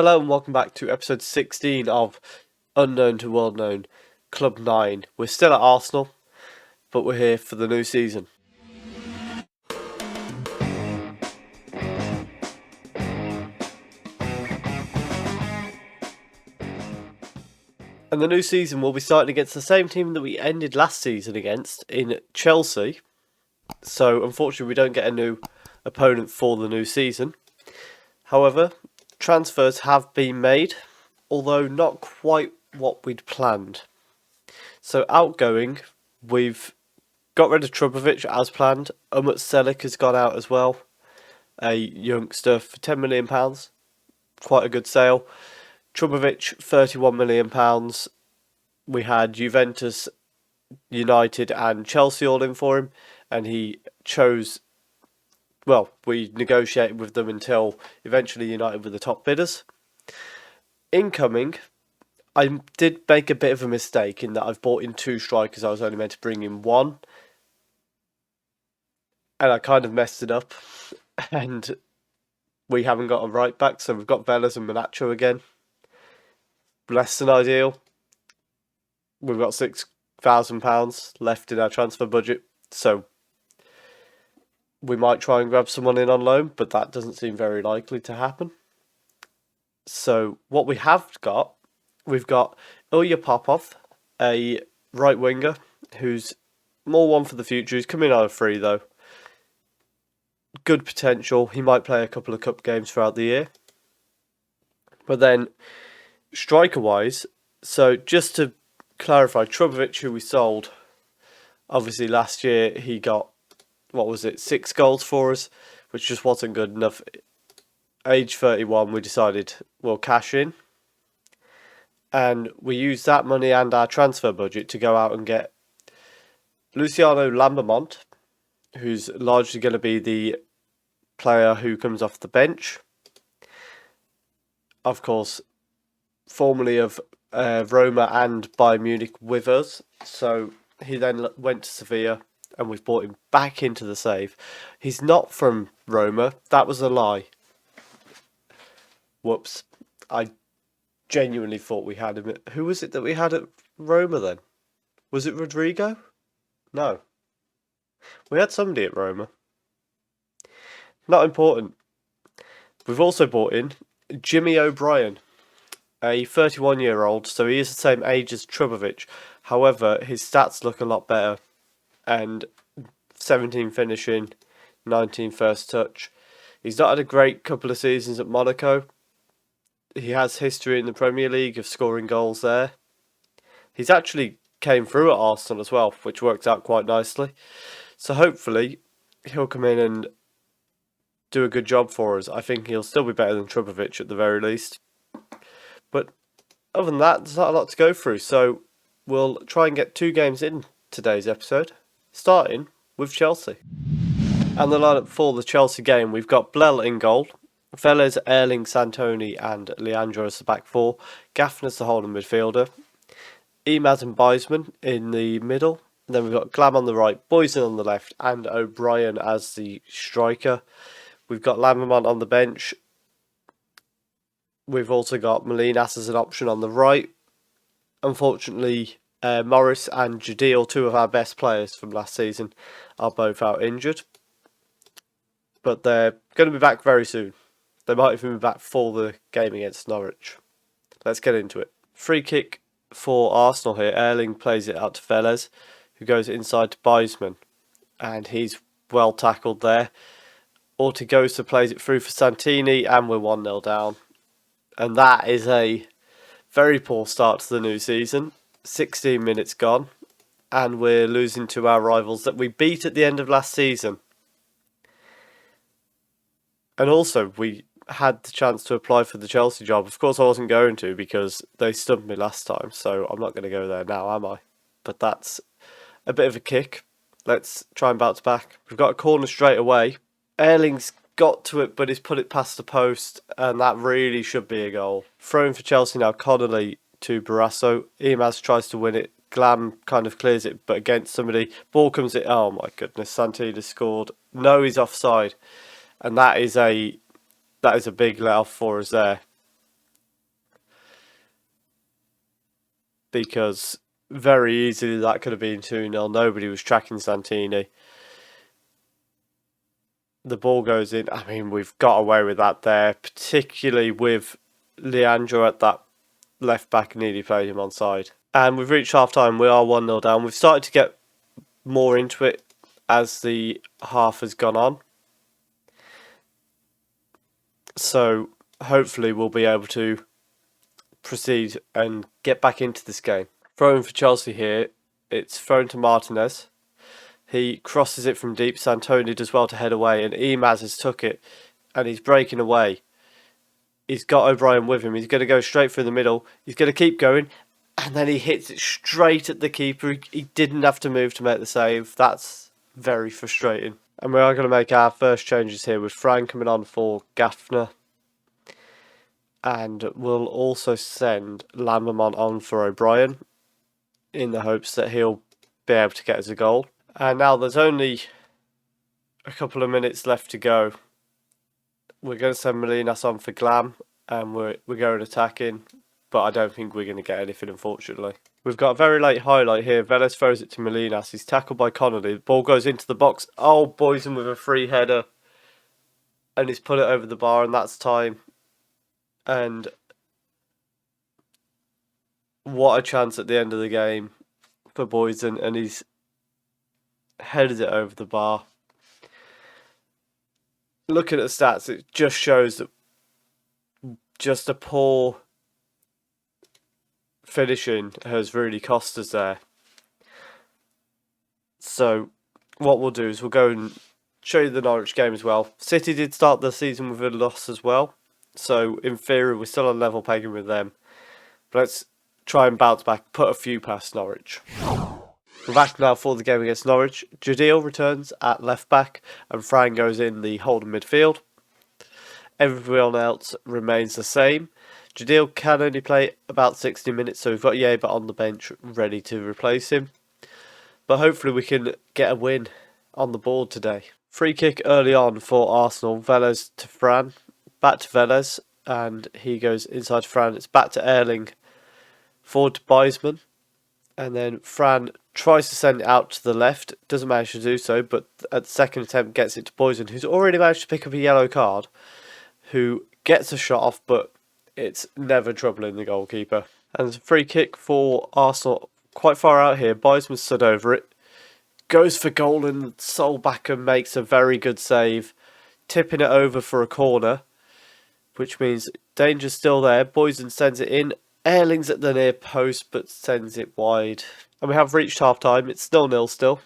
Hello and welcome back to episode 16 of Unknown to World Known Club 9. We're still at Arsenal, but we're here for the new season. And the new season will be starting against the same team that we ended last season against in Chelsea. So unfortunately we don't get a new opponent for the new season. However, transfers have been made, although not quite what we'd planned. So outgoing, we've got rid of Trubovic as planned. Umut Selik has gone out as well. A youngster for £10 million. Quite a good sale. Trubovic, £31 million. We had Juventus, United and Chelsea all in for him. And he chose... Well, we negotiated with them until eventually United were the top bidders. Incoming, I did make a bit of a mistake in that I've bought in 2 strikers. I was only meant to bring in 1. And I kind of messed it up. And we haven't got a right back, so we've got Velez and Manacho again. Less than ideal. We've got £6,000 left in our transfer budget, so we might try and grab someone in on loan, but that doesn't seem very likely to happen. So what we have got, we've got Ilya Popov, a right winger who's more one for the future. He's coming out of free though. Good potential. He might play a couple of cup games throughout the year. But then, striker-wise, so just to clarify, Trubovic, who we sold, obviously last year he got, 6 goals for us, which just wasn't good enough. Age 31, we decided we'll cash in. And we used that money and our transfer budget to go out and get Luciano Lambermont, who's largely going to be the player who comes off the bench. Of course, formerly of Roma and Bayern Munich with us. So he then went to Sevilla and we've brought him back into the save. He's not from Roma. That was a lie. Whoops. I genuinely thought we had him. Who was it that we had at Roma then? Was it Rodrigo? No. We had somebody at Roma. Not important. We've also brought in Jimmy O'Brien, a 31-year-old, so he is the same age as Trubovic. However, his stats look a lot better. And 17 finishing, 19 first touch. He's not had a great couple of seasons at Monaco. He has history in the Premier League of scoring goals there. He's actually came through at Arsenal as well, which worked out quite nicely. So hopefully he'll come in and do a good job for us. I think he'll still be better than Trubovic at the very least. But other than that, there's not a lot to go through. So we'll try and get 2 games in today's episode, starting with Chelsea. And the lineup for the Chelsea game, we've got Blell in goal, Velez, Erling, Santoni and Leandro as the back 4, Gaffner's the holding midfielder, Emad and Beisman in the middle, and then we've got Glam on the right, Boysen on the left and O'Brien as the striker. We've got Lambermont on the bench. We've also got Molinas as an option on the right. Unfortunately, Morris and Jadil, 2 of our best players from last season, are both out injured. But they're going to be back very soon. They might even be back for the game against Norwich. Let's get into it. Free kick for Arsenal here. Erling plays it out to Velez, who goes inside to Beisman. And he's well tackled there. Ortigosa plays it through for Santini and we're 1-0 down. And that is a very poor start to the new season. 16 minutes gone. And we're losing to our rivals that we beat at the end of last season. And also, we had the chance to apply for the Chelsea job. Of course, I wasn't going to because they stumped me last time. So I'm not going to go there now, am I? But that's a bit of a kick. Let's try and bounce back. We've got a corner straight away. Erling's got to it, but he's put it past the post, and that really should be a goal. Throwing for Chelsea now, Connolly to Barrasso. Emaz tries to win it. Glam kind of clears it, but against somebody. Ball comes in. Oh my goodness, Santini scored. No, he's offside. And that is a big let off for us there. because very easily that could have been 2-0. Nobody was tracking Santini. The ball goes in. I mean, we've got away with that there, particularly with Leandro at that left back, nearly played him onside. And we've reached half time. We are 1-0 down. We've started to get more into it as the half has gone on. So hopefully we'll be able to proceed and get back into this game. Throwing for Chelsea here. It's thrown to Martinez. He crosses it from deep. Santoni does well to head away, and Imaz has took it, and he's breaking away. He's got O'Brien with him. He's going to go straight through the middle. He's going to keep going, and then he hits it straight at the keeper. He didn't have to move to make the save. That's very frustrating. And we are going to make our first changes here with Fran coming on for Gaffner. And we'll also send Lambermont on for O'Brien in the hopes that he'll be able to get us a goal. And now there's only a couple of minutes left to go. We're going to send Molinas on for Glam, and we're going attacking, but I don't think we're going to get anything, unfortunately. We've got a very late highlight here. Vélez throws it to Molinas. He's tackled by Connolly. The ball goes into the box. Oh, Boysen with a free header. And he's put it over the bar, and that's time. And what a chance at the end of the game for Boysen, and he's headed it over the bar. Looking at the stats, it just shows that just a poor finishing has really cost us there. So what we'll do is we'll go and show you the Norwich game as well. City did start the season with a loss as well, so in theory we're still on level pegging with them. But let's try and bounce back, put a few past Norwich. We're back now for the game against Norwich. Jadil returns at left back and Fran goes in the holding midfield. Everyone else remains the same. Jadil can only play about 60 minutes, so we've got Yeaber on the bench ready to replace him. But hopefully we can get a win on the board today. Free kick early on for Arsenal. Vélez to Fran. Back to Vélez, and he goes inside Fran. It's back to Erling. Forward to Beisman. And then Fran tries to send it out to the left. Doesn't manage to do so, but at the second attempt gets it to Boysen, who's already managed to pick up a yellow card, who gets a shot off, but it's never troubling the goalkeeper. And there's a free kick for Arsenal quite far out here. Beisman stood over it. Goes for goal, and Solbakken makes a very good save, tipping it over for a corner, which means danger's still there. Boysen sends it in. Erling's at the near post, but sends it wide. And we have reached half-time. It's 0-0 still.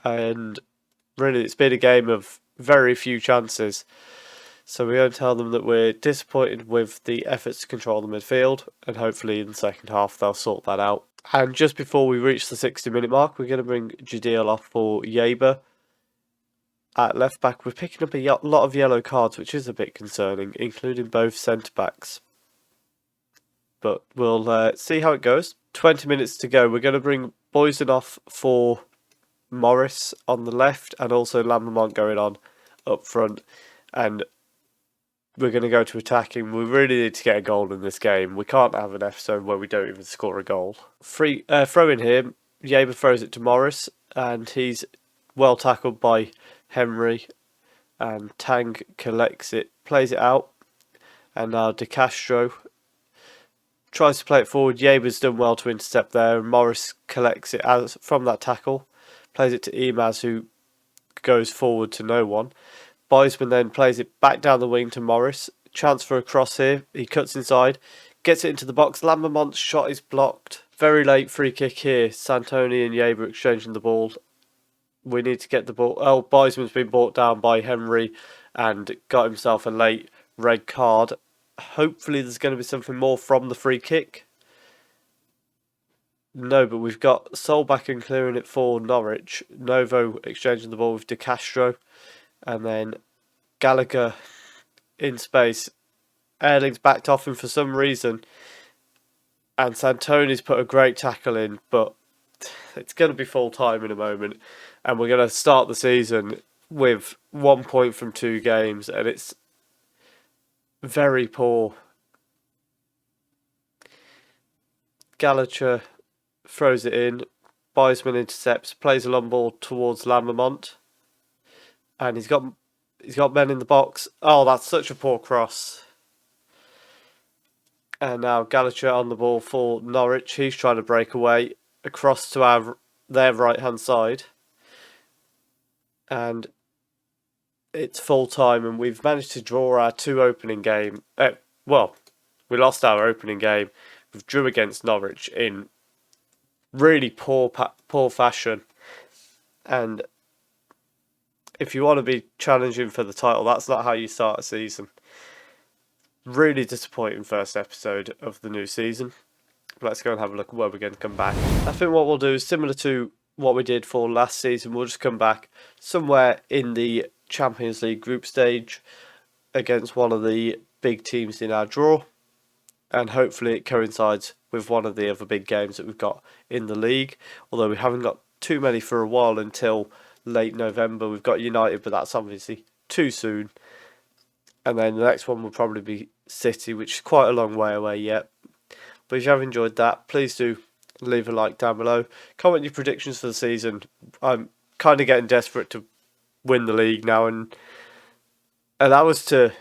And really, it's been a game of very few chances. So we're going to tell them that we're disappointed with the efforts to control the midfield. And hopefully in the second half, they'll sort that out. And just before we reach the 60-minute mark, we're going to bring Jadil off for Yeaber. At left back, we're picking up a lot of yellow cards, which is a bit concerning, including both centre-backs. But we'll see how it goes. 20 minutes to go. We're going to bring Boysen off for Morris on the left, and also Lambermont going on up front. And we're going to go to attacking. We really need to get a goal in this game. We can't have an episode where we don't even score a goal. Throw in here. Yeaber throws it to Morris, and he's well tackled by Henry. And Tang collects it, plays it out. And now De Castro tries to play it forward. Yeaber's done well to intercept there, and Morris collects it from that tackle. Plays it to Imaz, who goes forward to no one. Beisman then plays it back down the wing to Morris. Chance for a cross here. He cuts inside. Gets it into the box. Lambermont's shot is blocked. Very late free kick here. Santoni and Yeaber exchanging the ball. We need to get the ball. Oh, Beisman's been brought down by Henry and got himself a late red card. Hopefully there's going to be something more from the free kick. No, but we've got Solbakken clearing it for Norwich. Novo exchanging the ball with De Castro. And then Gallagher in space. Erling's backed off him for some reason. And Santoni's put a great tackle in, but it's going to be full time in a moment. And we're going to start the season with 1 point from 2 games. And it's very poor. Gallagher throws it in. Wiseman intercepts, plays a long ball towards Lammermont. And he's got men in the box. Oh, that's such a poor cross. And now Gallagher on the ball for Norwich. He's trying to break away across to their right-hand side. And it's full time, and we've managed to draw our two opening game. We lost our opening game. We drew against Norwich in really poor fashion. And if you want to be challenging for the title, that's not how you start a season. Really disappointing first episode of the new season. Let's go and have a look at where we're going to come back. I think what we'll do is similar to what we did for last season. We'll just come back somewhere in the Champions League group stage against one of the big teams in our draw. And hopefully it coincides with one of the other big games that we've got in the league. Although we haven't got too many for a while until late November. We've got United, but that's obviously too soon. And then the next one will probably be City, which is quite a long way away yet. But if you have enjoyed that, please do leave a like down below. Comment your predictions for the season. I'm kind of getting desperate to win the league now. And that was to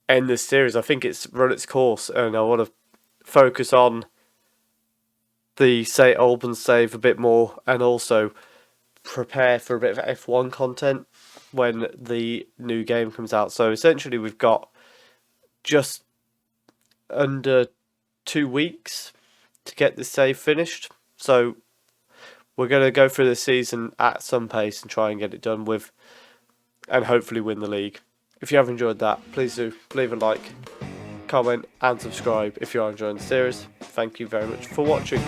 end this series. I think it's run its course. And I want to focus on the St. Albans save a bit more. And also prepare for a bit of F1 content when the new game comes out. So essentially we've got just under 2 weeks to get this save finished. So we're going to go through the season at some pace and try and get it done with, and hopefully win the league. If you have enjoyed that, please do leave a like, comment and subscribe if you are enjoying the series. Thank you very much for watching.